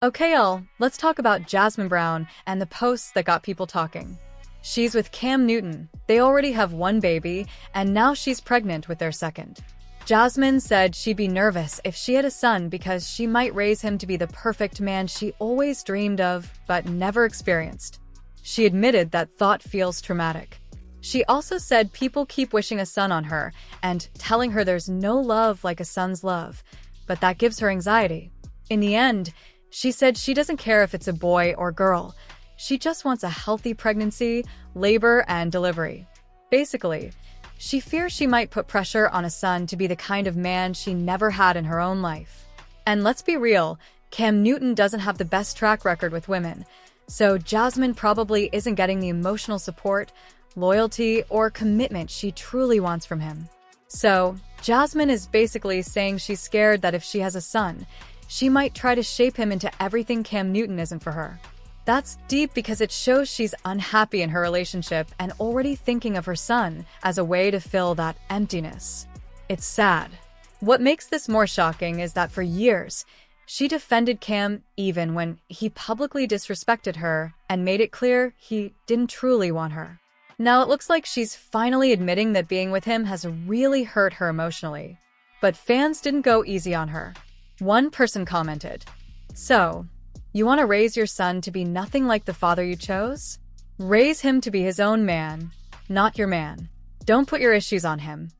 Okay, y'all, let's talk about Jasmin Brown and the posts that got people talking. She's with Cam Newton. They already have one baby, and now she's pregnant with their second. Jasmine said she'd be nervous if she had a son because she might raise him to be the perfect man she always dreamed of but never experienced. She admitted that thought feels traumatic. She also said people keep wishing a son on her and telling her there's no love like a son's love, but that gives her anxiety. In the end, she said she doesn't care if it's a boy or girl. She just wants a healthy pregnancy, labor, and delivery. Basically, she fears she might put pressure on a son to be the kind of man she never had in her own life. And let's be real, Cam Newton doesn't have the best track record with women, so Jasmine probably isn't getting the emotional support, loyalty, or commitment she truly wants from him. So, Jasmine is basically saying she's scared that if she has a son, she might try to shape him into everything Cam Newton isn't for her. That's deep because it shows she's unhappy in her relationship and already thinking of her son as a way to fill that emptiness. It's sad. What makes this more shocking is that for years, she defended Cam even when he publicly disrespected her and made it clear he didn't truly want her. Now it looks like she's finally admitting that being with him has really hurt her emotionally. But fans didn't go easy on her. One person commented, "So, you want to raise your son to be nothing like the father you chose? Raise him to be his own man, not your man. Don't put your issues on him."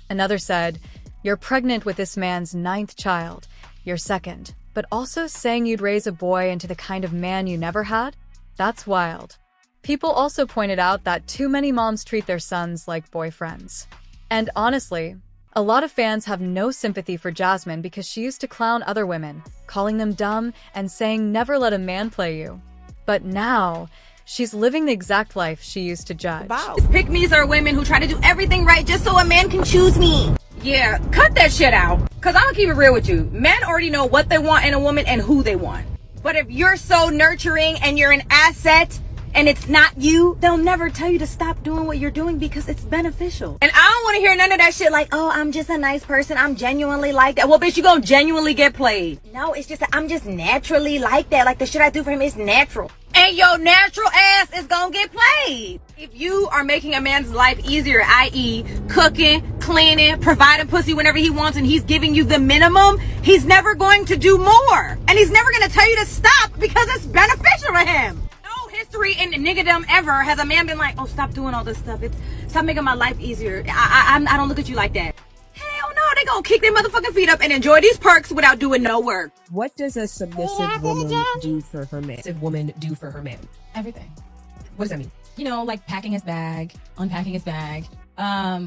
Another said, "You're pregnant with this man's 9th child, your second, but also saying you'd raise a boy into the kind of man you never had? That's wild." People also pointed out that too many moms treat their sons like boyfriends. And honestly, a lot of fans have no sympathy for Jasmine because she used to clown other women, calling them dumb and saying never let a man play you. But now, she's living the exact life she used to judge. Pick-me's are women who try to do everything right just so a man can choose me. Yeah, cut that shit out. Cause I'm gonna keep it real with you. Men already know what they want in a woman and who they want. But if you're so nurturing and you're an asset, and it's not you, they'll never tell you to stop doing what you're doing because it's beneficial. And I don't want to hear none of that shit like, oh, I'm just a nice person, I'm genuinely like that. Well, bitch, you gonna genuinely get played. No, it's just that I'm just naturally like that. Like the shit I do for him is natural. And your natural ass is gonna get played. If you are making a man's life easier, i.e. cooking, cleaning, providing pussy whenever he wants, and he's giving you the minimum, he's never going to do more. And he's never gonna tell you to stop because it's beneficial to him. History in niggerdom ever has a man been like, oh, stop doing all this stuff. Stop making my life easier. I don't look at you like that. Hell no, they gonna kick their motherfucking feet up and enjoy these perks without doing no work. What does a submissive woman do for her man? Everything. What does that mean? You know, like packing his bag, unpacking his bag,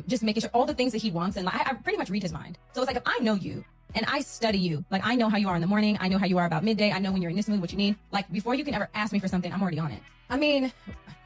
just making sure all the things that he wants. And like, I pretty much read his mind. So it's like, if I know you, and I study you. Like, I know how you are in the morning. I know how you are about midday. I know when you're in this mood, what you need. Like, before you can ever ask me for something, I'm already on it. I mean,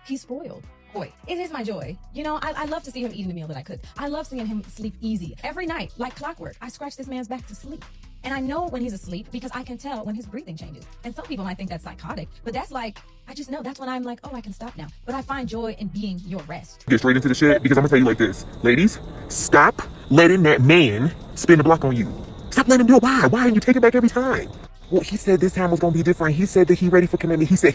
he's spoiled. Boy, it is my joy. You know, I love to see him eating the meal that I cook. I love seeing him sleep easy. Every night, like clockwork, I scratch this man's back to sleep. And I know when he's asleep because I can tell when his breathing changes. And some people might think that's psychotic, but that's like, I just know that's when I'm like, oh, I can stop now. But I find joy in being your rest. Get straight into the shit because I'm gonna tell you like this. Ladies, stop letting that man spin the block on you. Stop letting him do it. Why? Why didn't you take it back every time? Well, he said this time was going to be different. He said that he ready for commitment. He said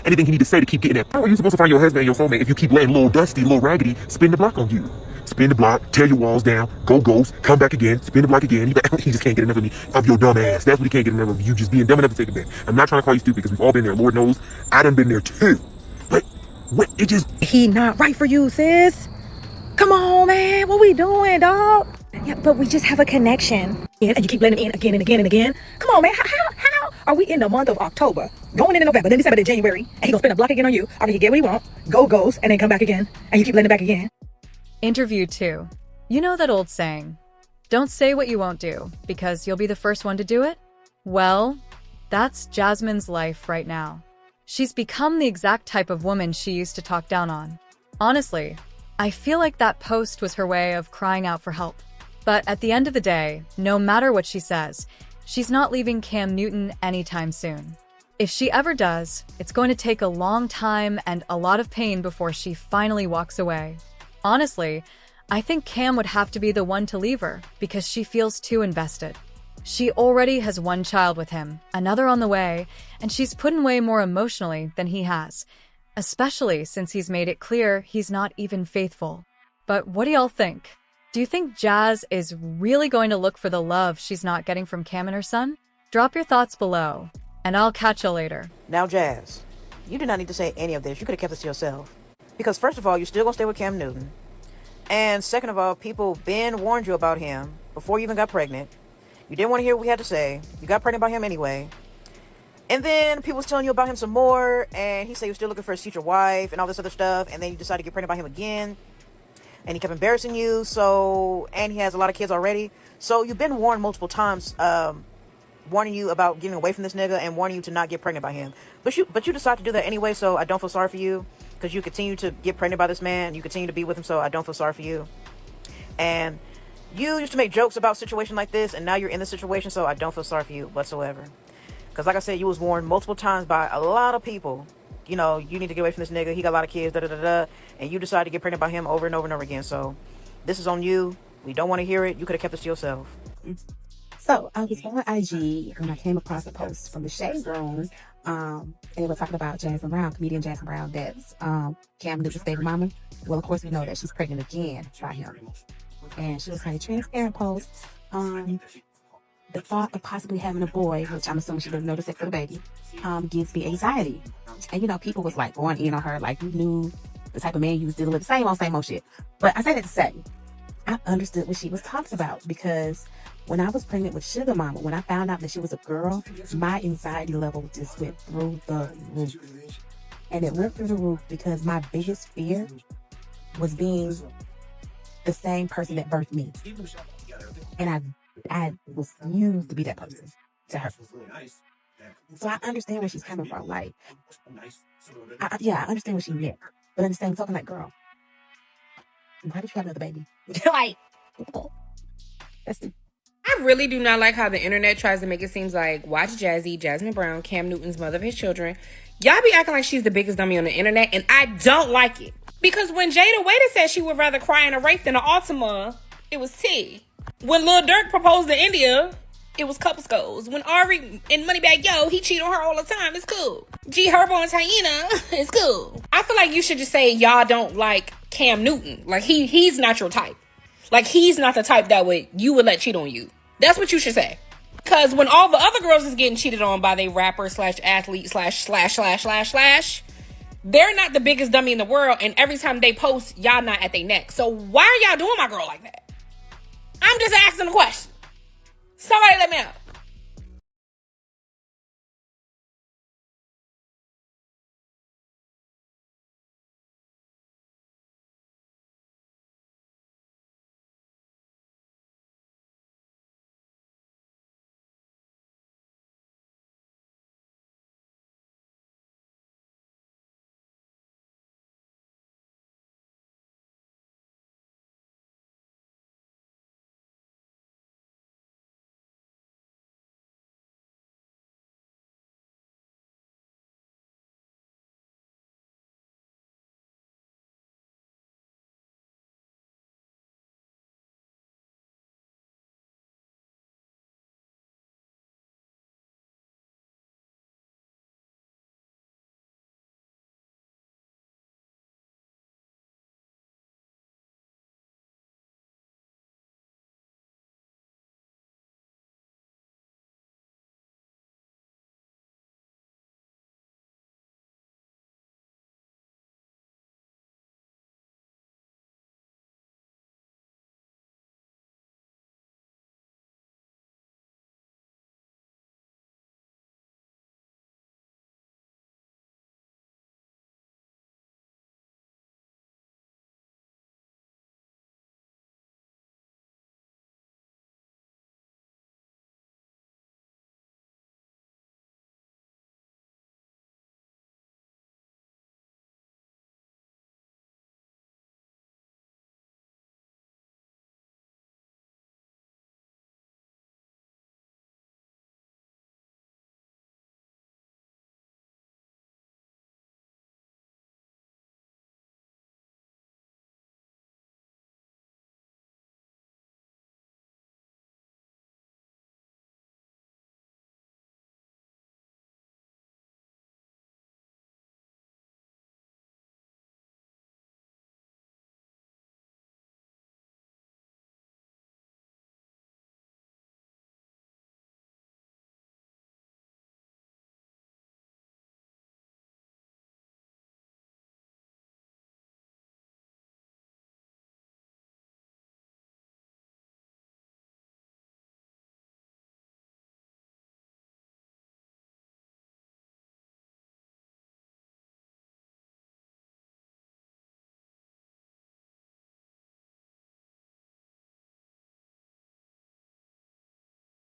anything he need to say to keep getting that. How are you supposed to find your husband and your soulmate if you keep letting little Dusty, little Raggedy spin the block on you? Spin the block, tear your walls down, go ghost, come back again, spin the block again. He just can't get enough of me, of your dumb ass. That's what he can't get enough of you, just being dumb enough to take it back. I'm not trying to call you stupid because we've all been there. Lord knows, I done been there too. But what, it just... He not right for you, sis. Come on, man. What we doing, dog? Yeah, but we just have a connection. And you keep letting it in again and again and again. Come on, man. How are we in the month of October, going into November, then December, then January, and he gonna spin a block again on you, after he get what he want, go ghost, and then come back again, and you keep letting it back again? Interview 2. You know that old saying, don't say what you won't do, because you'll be the first one to do it? Well, that's Jasmine's life right now. She's become the exact type of woman she used to talk down on. Honestly, I feel like that post was her way of crying out for help. But at the end of the day, no matter what she says, she's not leaving Cam Newton anytime soon. If she ever does, it's going to take a long time and a lot of pain before she finally walks away. Honestly, I think Cam would have to be the one to leave her because she feels too invested. She already has one child with him, another on the way, and she's put away more emotionally than he has, especially since he's made it clear he's not even faithful. But what do y'all think? Do you think Jazz is really going to look for the love she's not getting from Cam and her son? Drop your thoughts below, and I'll catch you later. Now, Jazz, you did not need to say any of this. You could have kept this to yourself. Because first of all, you're still going to stay with Cam Newton. And second of all, people been warned you about him before you even got pregnant. You didn't want to hear what we had to say. You got pregnant by him anyway. And then people was telling you about him some more, and he said he was still looking for his future wife and all this other stuff, and then you decided to get pregnant by him again. And he kept embarrassing you, and he has a lot of kids already. So you've been warned multiple times, warning you about getting away from this nigga and warning you to not get pregnant by him. But you decide to do that anyway, so I don't feel sorry for you, because you continue to get pregnant by this man. You continue to be with him, so I don't feel sorry for you. And you used to make jokes about a situation like this, and now you're in this situation, so I don't feel sorry for you whatsoever. Because like I said, you was warned multiple times by a lot of people. You know, you need to get away from this nigga. He got a lot of kids, and you decided to get pregnant by him over and over and over again. So this is on you. We don't want to hear it. You could have kept this to yourself. So I was on IG and I came across a post from the Shade Room. And they were talking about Jasmin Brown, comedian Jasmin Brown, that's Cam Newton's baby mama. Well, of course, we know that she's pregnant again by him. And she was kind of transparent post. The thought of possibly having a boy, which I'm assuming she doesn't know the sex of the baby, gives me anxiety. And, you know, people was like going in on her, like you knew the type of man you was dealing with, same old shit. But I say that to say, I understood what she was talking about, because when I was pregnant with Sugar Mama, when I found out that she was a girl, my anxiety level just went through the roof. And it went through the roof because my biggest fear was being the same person that birthed me. And I refused to be that person to her. So I understand where she's coming from. Like, I understand what she meant. But at the same time, like, girl, why did you have another baby? Like, that's the... I really do not like how the internet tries to make it seem like watch Jazzy, Jasmin Brown, Cam Newton's mother of his children. Y'all be acting like she's the biggest dummy on the internet, and I don't like it. Because when Jada Waiter said she would rather cry in a rape than an Altima, it was tea. When Lil Durk proposed to India, it was couple skulls. When Ari and Moneybag Yo, he cheat on her all the time, it's cool. G Herbo and Hyena, it's cool. I feel like you should just say y'all don't like Cam Newton. Like he's not your type. Like he's not the type that you would let cheat on you. That's what you should say. Cause when all the other girls is getting cheated on by they rapper / athlete / they're not the biggest dummy in the world, and every time they post, y'all not at their neck. So why are y'all doing my girl like that? I'm just asking a question. Somebody let me know.